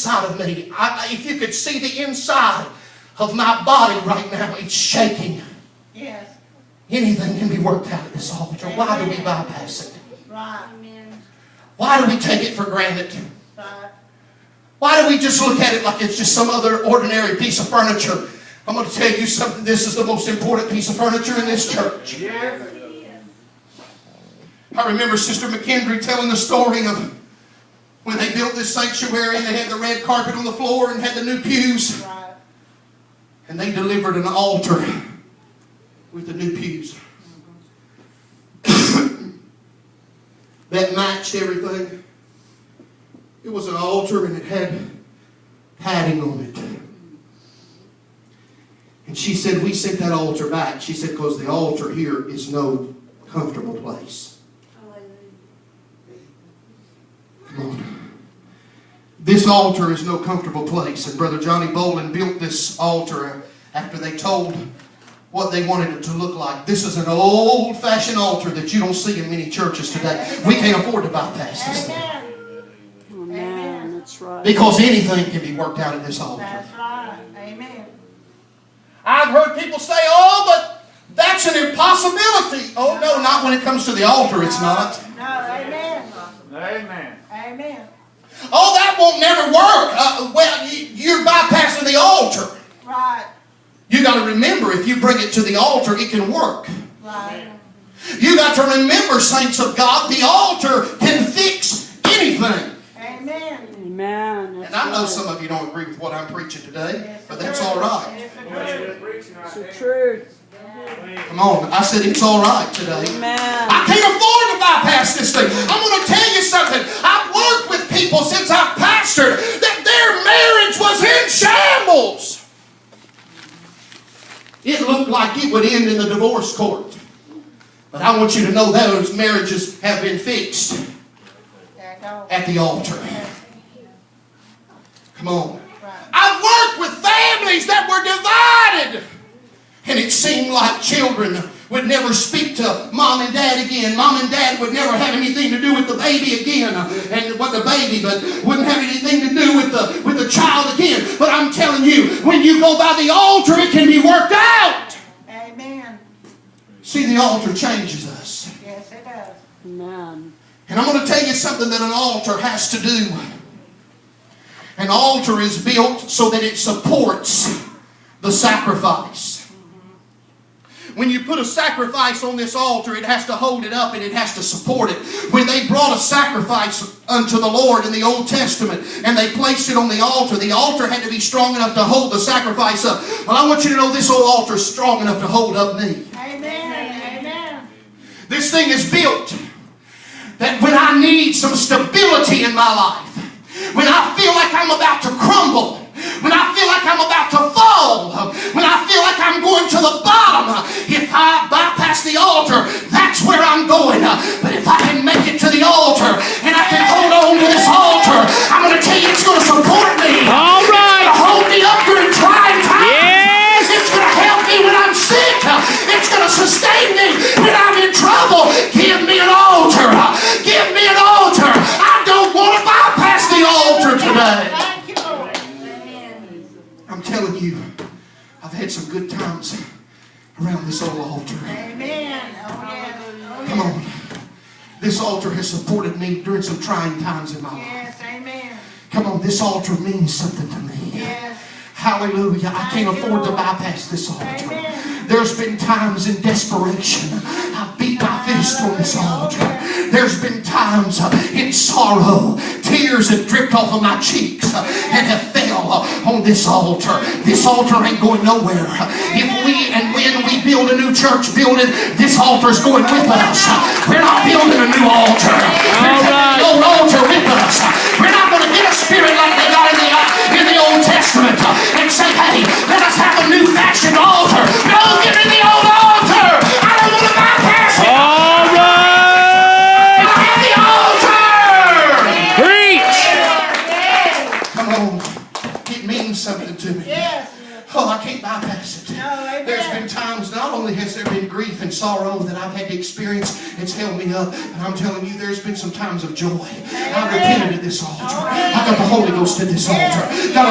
inside of me. If you could see the inside of my body right now, it's shaking. Yes. Anything can be worked out at this altar. Why do we bypass it? Right. Why do we take it for granted? Right. Why do we just look at it like it's just some other ordinary piece of furniture? I'm going to tell you something. This is the most important piece of furniture in this church. Yes. I remember Sister McKendry telling the story of when they built this sanctuary and they had the red carpet on the floor and had the new pews. Right. And they delivered an altar with the new pews. That matched everything. It was an altar and it had padding on it. And she said, we sent that altar back. She said, because the altar here is no comfortable place. Come on. This altar is no comfortable place. And Brother Johnny Bolin built this altar after they told what they wanted it to look like. This is an old-fashioned altar that you don't see in many churches today. We can't afford to bypass this thing. Amen. That's right. Because anything can be worked out at this altar. That's right. Amen. I've heard people say, oh, but that's an impossibility. Oh, no, not when it comes to the altar, it's not. No, amen. Amen. Amen. Oh, that won't never work. Well, you're bypassing the altar. Right. You got to remember, if you bring it to the altar, it can work. Right. You got to remember, saints of God, the altar can fix anything. Amen. Amen. And I know some of you don't agree with what I'm preaching today, but that's all right. It's the truth. Come on, I said it's all right today. Amen. I can't afford to bypass this thing. I'm going to tell you something. I've worked with people since I've pastored that their marriage was in shambles. It looked like it would end in the divorce court. But I want you to know those marriages have been fixed at the altar. Come on. I've worked with families that were divided. And it seemed like children would never speak to mom and dad again. Mom and dad would never have anything to do with the baby again. And what the baby, but wouldn't have anything to do with the child again. But I'm telling you, when you go by the altar, it can be worked out. Amen. See, the altar changes us. Yes, it does. Amen. And I'm going to tell you something that an altar has to do. An altar is built so that it supports the sacrifice. When you put a sacrifice on this altar, it has to hold it up and it has to support it. When they brought a sacrifice unto the Lord in the Old Testament and they placed it on the altar had to be strong enough to hold the sacrifice up. Well, I want you to know this old altar is strong enough to hold up me. Amen. Amen. This thing is built that when I need some stability in my life, when I feel like I'm about to crumble, when I feel like I'm about to fall, when I feel like I'm going to the bottom, if I bypass the altar, that's where I'm going. But if I can make it to the altar and I can hold on to this altar, I'm going to tell you it's going to support me. All right. It's going to hold me up during trying times. Yes. It's going to help me when I'm sick. It's going to sustain me when I'm in trouble. Give me an altar. Give me an altar. I don't want to bypass the altar today. Thank you, Lord. I'm telling you, I've had some good times around this old altar. Amen. Oh, yes. Oh, Come yes. on. This altar has supported me during some trying times in my life. Yes, amen. Come on, this altar means something to me. Yes. Hallelujah. I can't Thank you, afford to Lord. bypass this altar. Amen. There's been times in desperation I beat my fist on this altar. There's been times in sorrow. Tears have dripped off of my cheeks and have fell on this altar. This altar ain't going nowhere. If we and when we build a new church building, this altar's going with us. We're not building a new altar. We're taking the old altar with us. We're not going to get a spirit like they got in the Old Testament and say, hey, let us have a new fashioned altar. No, give me the old altar. I don't want to bypass it. All right. I have the altar. Preach. Come on. It means something to me. Yes. Oh, I can't bypass it. No, amen. There's been times, not only has there been grief and sorrow that I've had to experience, it's held me up, but I'm telling you, there's been some times of joy. I repented at this altar. I got the Holy Ghost at this altar. God,